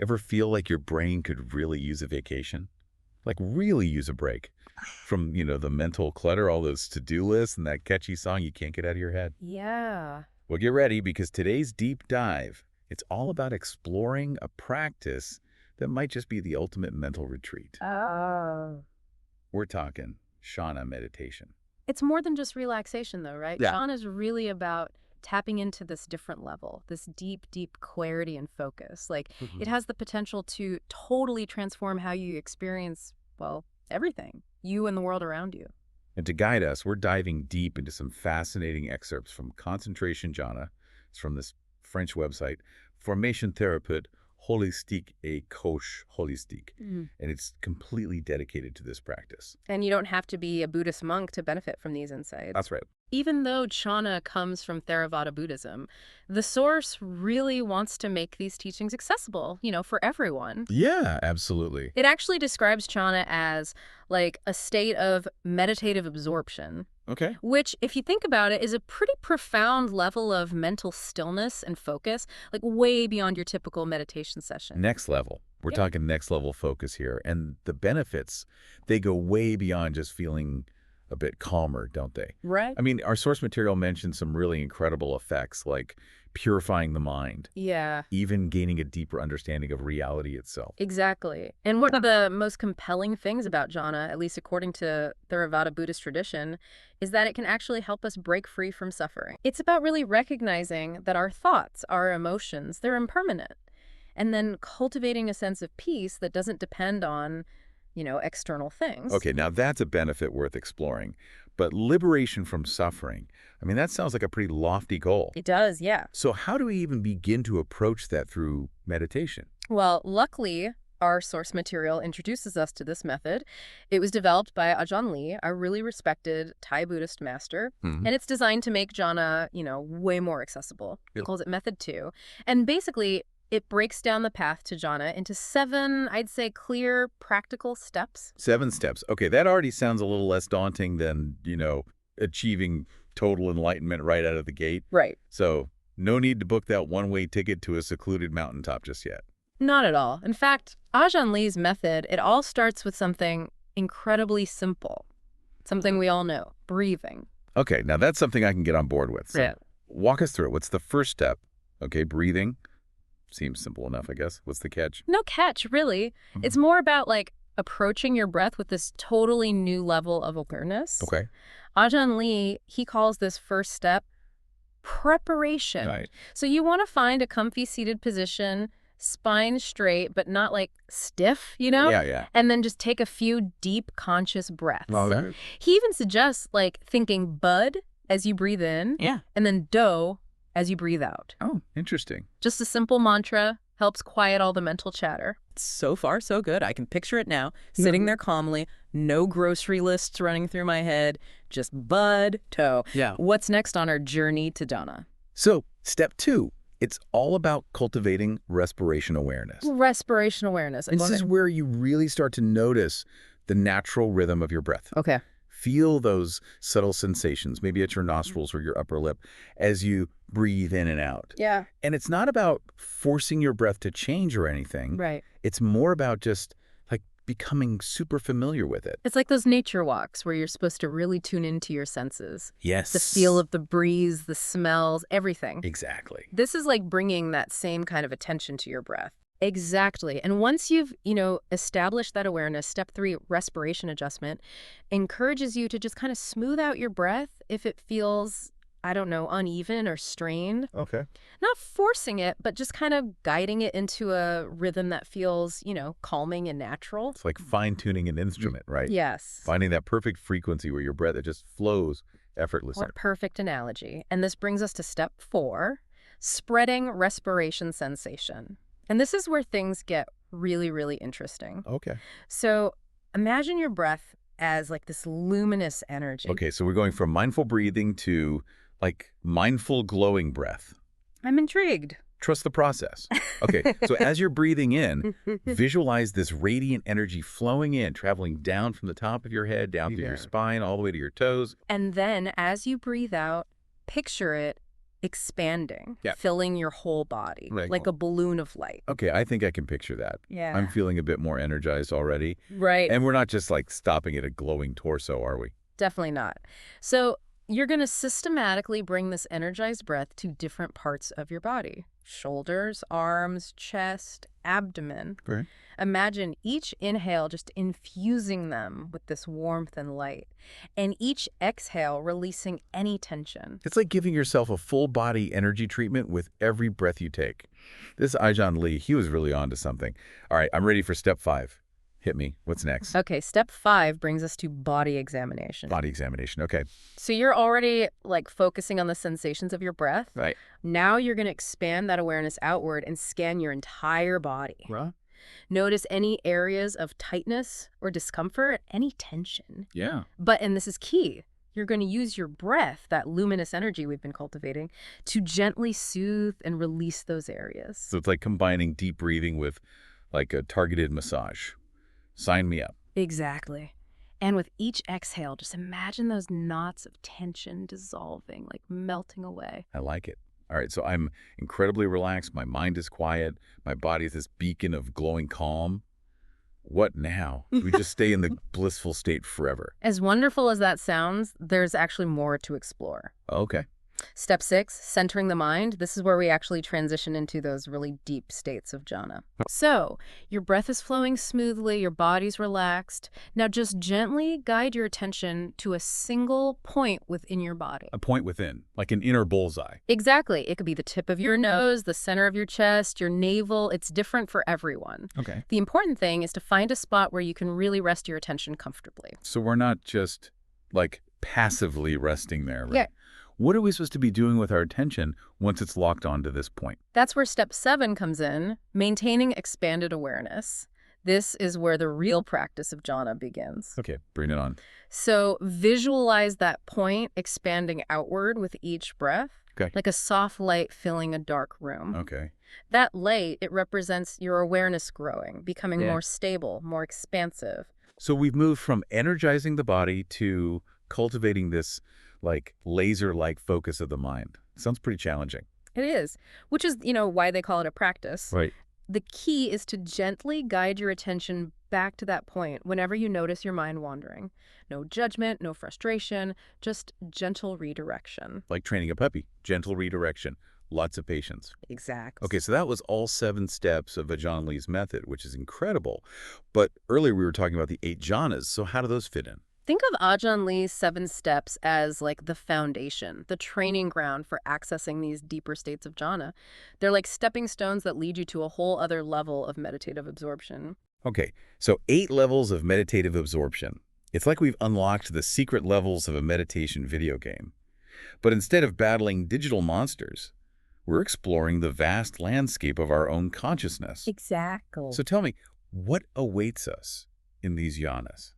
Ever feel like your brain could really use a vacation? Like really use a break from, the mental clutter, all those to-do lists and that catchy song you can't get out of your head? Yeah. Well, get ready because today's deep dive, it's all about exploring a practice that might just be the ultimate mental retreat. Oh. We're talking Jhana meditation. It's more than just relaxation, though, right? Yeah. Jhana is really about tapping into this different level, this deep, deep clarity and focus. Like, it has the potential to totally transform how you experience, well, everything, you and the world around you. And to guide us, we're diving deep into some fascinating excerpts from Concentration Jhana. It's from this French website, Formation Thérapeute Holistique et Coach Holistique. And it's completely dedicated to this practice. And you don't have to be a Buddhist monk to benefit from these insights. That's right. Even though Jhana comes from Theravada Buddhism, the source really wants to make these teachings accessible, for everyone. Yeah, absolutely. It actually describes Jhana as like a state of meditative absorption, Okay. which, if you think about it, is a pretty profound level of mental stillness and focus, like way beyond your typical meditation session. Next level. We're talking next level focus here. And the benefits, they go way beyond just feeling a bit calmer, don't they? Right. I mean, our source material mentions some really incredible effects like purifying the mind, Yeah, even gaining a deeper understanding of reality itself. exactly. And one of the most compelling things about Jhana, at least according to Theravada Buddhist tradition, is that it can actually help us break free from suffering. It's about really recognizing that our thoughts, our emotions, they're impermanent. And then cultivating a sense of peace that doesn't depend on external things. Okay, now that's a benefit worth exploring. But liberation from suffering, I mean, that sounds like a pretty lofty goal. It does, yeah. So how do we even begin to approach that through meditation? Well, luckily, our source material introduces us to this method. It was developed by Ajahn, a really respected Thai Buddhist master, and it's designed to make Jhana, way more accessible. He calls it Method 2. And basically, it breaks down the path to Jhana into 7, I'd say, clear, practical steps. 7 steps. Okay, that already sounds a little less daunting than, achieving total enlightenment right out of the gate. Right. So no need to book that one-way ticket to a secluded mountaintop just yet. Not at all. In fact, Ajahn method, it all starts with something incredibly simple, something we all know, breathing. Okay, now that's something I can get on board with. So walk us through it. What's the first step? Okay, breathing. Seems simple enough, I guess. What's the catch? No catch, really. It's more about, approaching your breath with this totally new level of awareness. Okay. Ajahn, he calls this first step preparation. Right. So you want to find a comfy seated position, spine straight, but not, stiff, Yeah. And then just take a few deep, conscious breaths. Okay. He even suggests, thinking bud as you breathe in. Yeah. And then do as you breathe out. Oh, interesting. Just a simple mantra helps quiet all the mental chatter. So far, so good. I can picture it now, sitting there calmly, no grocery lists running through my head, just bud, toe. Yeah. What's next on our journey to Jhana? So, step 2, it's all about cultivating respiration awareness. Respiration awareness. And this is where you really start to notice the natural rhythm of your breath. Okay. Feel those subtle sensations, maybe at your nostrils or your upper lip, as you breathe in and out. Yeah. And it's not about forcing your breath to change or anything. Right. It's more about just becoming super familiar with it. It's like those nature walks where you're supposed to really tune into your senses. Yes. The feel of the breeze, the smells, everything. Exactly. This is like bringing that same kind of attention to your breath. Exactly. And once you've, established that awareness, step 3, respiration adjustment, encourages you to just kind of smooth out your breath if it feels, uneven or strained. Okay. Not forcing it, but just kind of guiding it into a rhythm that feels, calming and natural. It's like fine-tuning an instrument, right? Yes. Finding that perfect frequency where your breath, it just flows effortlessly. What a perfect analogy. And this brings us to step 4, spreading respiration sensation. And this is where things get really, really interesting. Okay. So imagine your breath as this luminous energy. Okay, so we're going from mindful breathing to mindful glowing breath. I'm intrigued. Trust the process. Okay, so as you're breathing in, visualize this radiant energy flowing in, traveling down from the top of your head, down through your spine, all the way to your toes. And then as you breathe out, picture it expanding, Yeah. filling your whole body, Right. like a balloon of light. Okay, I think I can picture that. Yeah. I'm feeling a bit more energized already. Right. And we're not just like stopping at a glowing torso, are we? Definitely not. So you're going to systematically bring this energized breath to different parts of your body. Shoulders, arms, chest, abdomen. Right. Imagine each inhale just infusing them with this warmth and light, and each exhale releasing any tension. It's like giving yourself a full body energy treatment with every breath you take. This Ajahn Lee, he was really on to something. All right, I'm ready for step 5. Hit me. What's next? Okay, step 5 brings us to body examination. Body examination. Okay. So you're already like focusing on the sensations of your breath. Right. Now you're going to expand that awareness outward and scan your entire body. Right. Notice any areas of tightness or discomfort, any tension. Yeah. But, and this is key, you're going to use your breath, that luminous energy we've been cultivating, to gently soothe and release those areas. So it's like combining deep breathing with like a targeted massage. Sign me up. Exactly. And with each exhale, just imagine those knots of tension dissolving, like melting away. I like it. All right, so I'm incredibly relaxed. My mind is quiet. My body is this beacon of glowing calm. What now? Do we just stay in the blissful state forever? As wonderful as that sounds, there's actually more to explore. Okay. Step 6, centering the mind. This is where we actually transition into those really deep states of jhana. So, your breath is flowing smoothly, your body's relaxed. Now just gently guide your attention to a single point within your body. A point within, like an inner bullseye. Exactly. It could be the tip of your nose, the center of your chest, your navel. It's different for everyone. Okay. The important thing is to find a spot where you can really rest your attention comfortably. So we're not just like passively resting there, right? Yeah. What are we supposed to be doing with our attention once it's locked onto this point? That's where step 7 comes in, maintaining expanded awareness. This is where the real practice of jhana begins. Okay, bring it on. So visualize that point expanding outward with each breath, Okay. like a soft light filling a dark room. Okay. That light, it represents your awareness growing, becoming Yeah. more stable, more expansive. So we've moved from energizing the body to cultivating this like laser-like focus of the mind. Sounds pretty challenging. It is, which is, why they call it a practice. Right. The key is to gently guide your attention back to that point whenever you notice your mind wandering. No judgment, no frustration, just gentle redirection. Like training a puppy. Gentle redirection. Lots of patience. Exactly. Okay, so that was all 7 steps of Ajahn Lee's method, which is incredible. But earlier we were talking about the 8 jhanas, so how do those fit in? Think of Ajahn Lee's 7 steps as like the foundation, the training ground for accessing these deeper states of jhana. They're like stepping stones that lead you to a whole other level of meditative absorption. Okay, so 8 levels of meditative absorption. It's like we've unlocked the secret levels of a meditation video game. But instead of battling digital monsters, we're exploring the vast landscape of our own consciousness. Exactly. So tell me, what awaits us in these jhanas?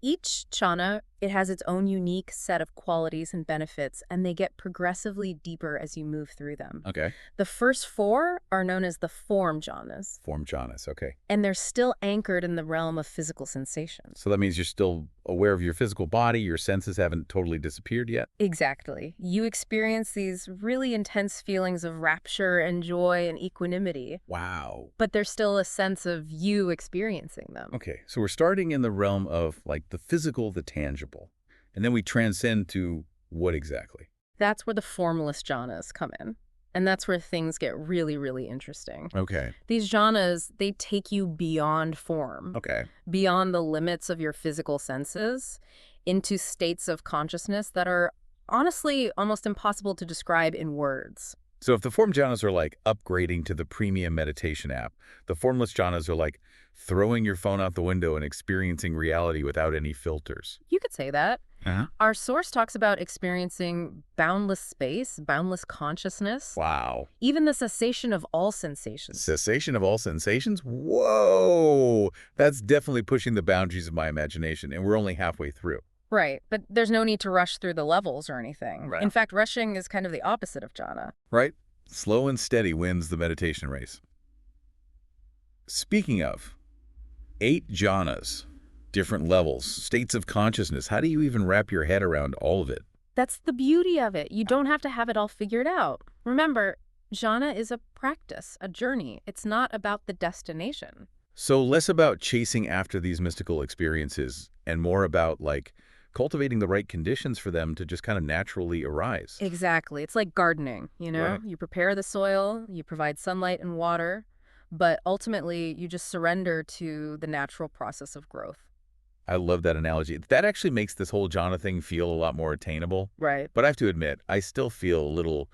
Each jhana, it has its own unique set of qualities and benefits, and they get progressively deeper as you move through them. Okay. The first 4 are known as the form jhanas, Form jhanas, okay. and they're still anchored in the realm of physical sensations. So that means you're still aware of your physical body, your senses haven't totally disappeared yet? Exactly. You experience these really intense feelings of rapture and joy and equanimity, Wow. but there's still a sense of you experiencing them. Okay, so we're starting in the realm of like the physical, the tangible, and then we transcend to what exactly? That's where the formless jhanas come in. And that's where things get really, really interesting. Okay. These jhanas, they take you beyond form, Okay. beyond the limits of your physical senses, into states of consciousness that are honestly almost impossible to describe in words. So if the form jhanas are like upgrading to the premium meditation app, the formless jhanas are like throwing your phone out the window and experiencing reality without any filters. You could say that. Uh-huh. Our source talks about experiencing boundless space, boundless consciousness, Wow. even the cessation of all sensations. Cessation of all sensations? Whoa! That's definitely pushing the boundaries of my imagination, and we're only halfway through. Right, but there's no need to rush through the levels or anything. Right. In fact, rushing is kind of the opposite of jhana. Right? Slow and steady wins the meditation race. Speaking of, 8 jhanas, different levels, states of consciousness. How do you even wrap your head around all of it? That's the beauty of it. You don't have to have it all figured out. Remember, jhana is a practice, a journey. It's not about the destination. So less about chasing after these mystical experiences and more about, like, cultivating the right conditions for them to just kind of naturally arise. Exactly. It's like gardening, you know? Right. You prepare the soil, you provide sunlight and water, but ultimately you just surrender to the natural process of growth. I love that analogy. That actually makes this whole jhana thing feel a lot more attainable. Right. But I have to admit, I still feel a little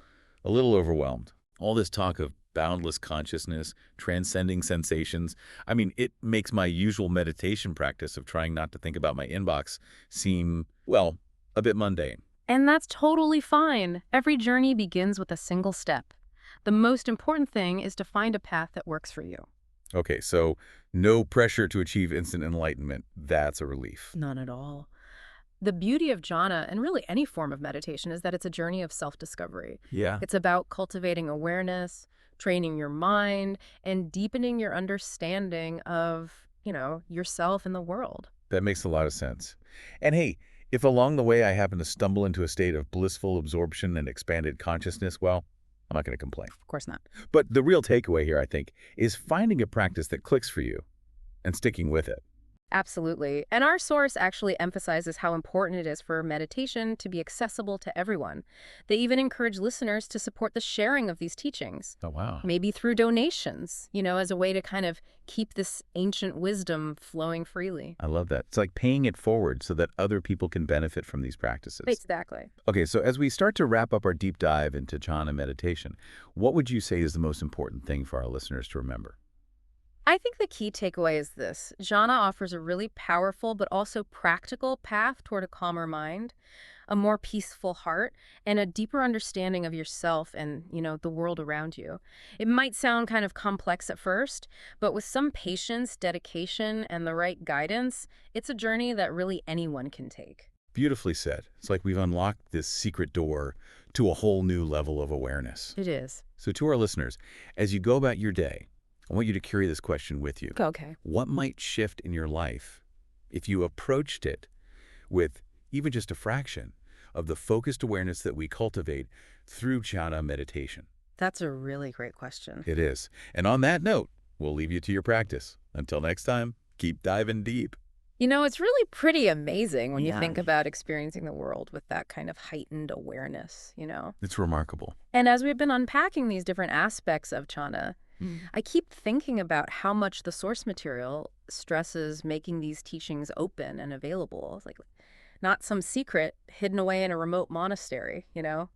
overwhelmed. All this talk of boundless consciousness, transcending sensations. I mean, it makes my usual meditation practice of trying not to think about my inbox seem, well, a bit mundane. And that's totally fine. Every journey begins with a single step. The most important thing is to find a path that works for you. Okay, so no pressure to achieve instant enlightenment. That's a relief. None at all. The beauty of jhana, and really any form of meditation, is that it's a journey of self-discovery. Yeah. It's about cultivating awareness, training your mind, and deepening your understanding of, yourself and the world. That makes a lot of sense. And hey, if along the way I happen to stumble into a state of blissful absorption and expanded consciousness, well, I'm not going to complain. Of course not. But the real takeaway here, I think, is finding a practice that clicks for you and sticking with it. Absolutely. And our source actually emphasizes how important it is for meditation to be accessible to everyone. They even encourage listeners to support the sharing of these teachings. Oh, wow. Maybe through donations, as a way to kind of keep this ancient wisdom flowing freely. I love that. It's like paying it forward so that other people can benefit from these practices. Exactly. Okay, so as we start to wrap up our deep dive into jhana meditation, what would you say is the most important thing for our listeners to remember? I think the key takeaway is this. Jhana offers a really powerful but also practical path toward a calmer mind, a more peaceful heart, and a deeper understanding of yourself and, the world around you. It might sound kind of complex at first, but with some patience, dedication, and the right guidance, it's a journey that really anyone can take. Beautifully said. It's like we've unlocked this secret door to a whole new level of awareness. It is. So to our listeners, as you go about your day, I want you to carry this question with you. Okay. What might shift in your life if you approached it with even just a fraction of the focused awareness that we cultivate through jhana meditation? That's a really great question. It is. And on that note, we'll leave you to your practice. Until next time, keep diving deep. It's really pretty amazing when you Yeah. think about experiencing the world with that kind of heightened awareness, It's remarkable. And as we've been unpacking these different aspects of jhana, I keep thinking about how much the source material stresses making these teachings open and available. It's like not some secret hidden away in a remote monastery,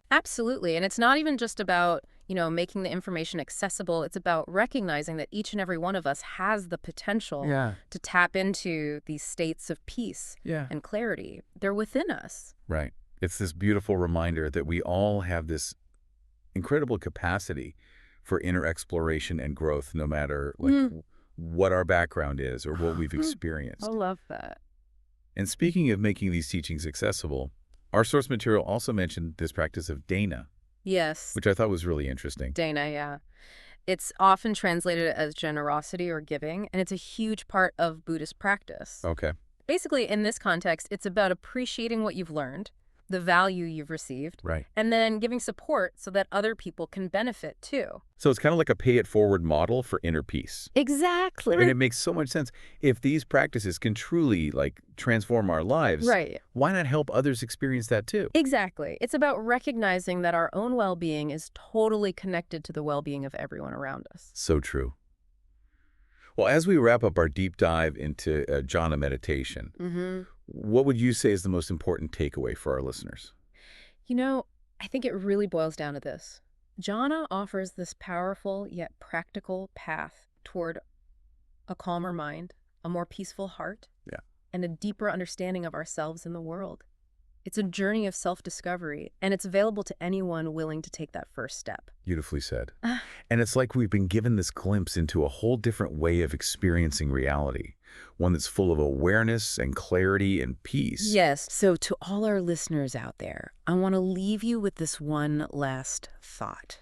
Absolutely. And it's not even just about, making the information accessible. It's about recognizing that each and every one of us has the potential to tap into these states of peace and clarity. They're within us. Right. It's this beautiful reminder that we all have this incredible capacity for inner exploration and growth, no matter what our background is or what we've experienced. I love that. And speaking of making these teachings accessible, our source material also mentioned this practice of dana, Yes. which I thought was really interesting. Dana, yeah. It's often translated as generosity or giving, and it's a huge part of Buddhist practice. Okay. Basically, in this context, it's about appreciating what you've learned, the value you've received, Right. and then giving support so that other people can benefit too. So it's kind of like a pay-it-forward model for inner peace. Exactly. And it makes so much sense. If these practices can truly, transform our lives, Right. why not help others experience that too? Exactly. It's about recognizing that our own well-being is totally connected to the well-being of everyone around us. So true. Well, as we wrap up our deep dive into jhana meditation, what would you say is the most important takeaway for our listeners? I think it really boils down to this. Jhana offers this powerful yet practical path toward a calmer mind, a more peaceful heart, and a deeper understanding of ourselves and the world. It's a journey of self-discovery, and it's available to anyone willing to take that first step. Beautifully said. And it's like we've been given this glimpse into a whole different way of experiencing reality, one that's full of awareness and clarity and peace. Yes. So to all our listeners out there, I want to leave you with this one last thought.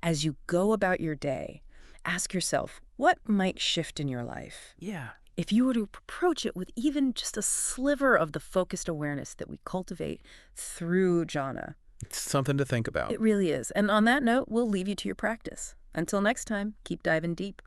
As you go about your day, ask yourself, what might shift in your life? Yeah. if you were to approach it with even just a sliver of the focused awareness that we cultivate through jhana. It's something to think about. It really is. And on that note, we'll leave you to your practice. Until next time, keep diving deep.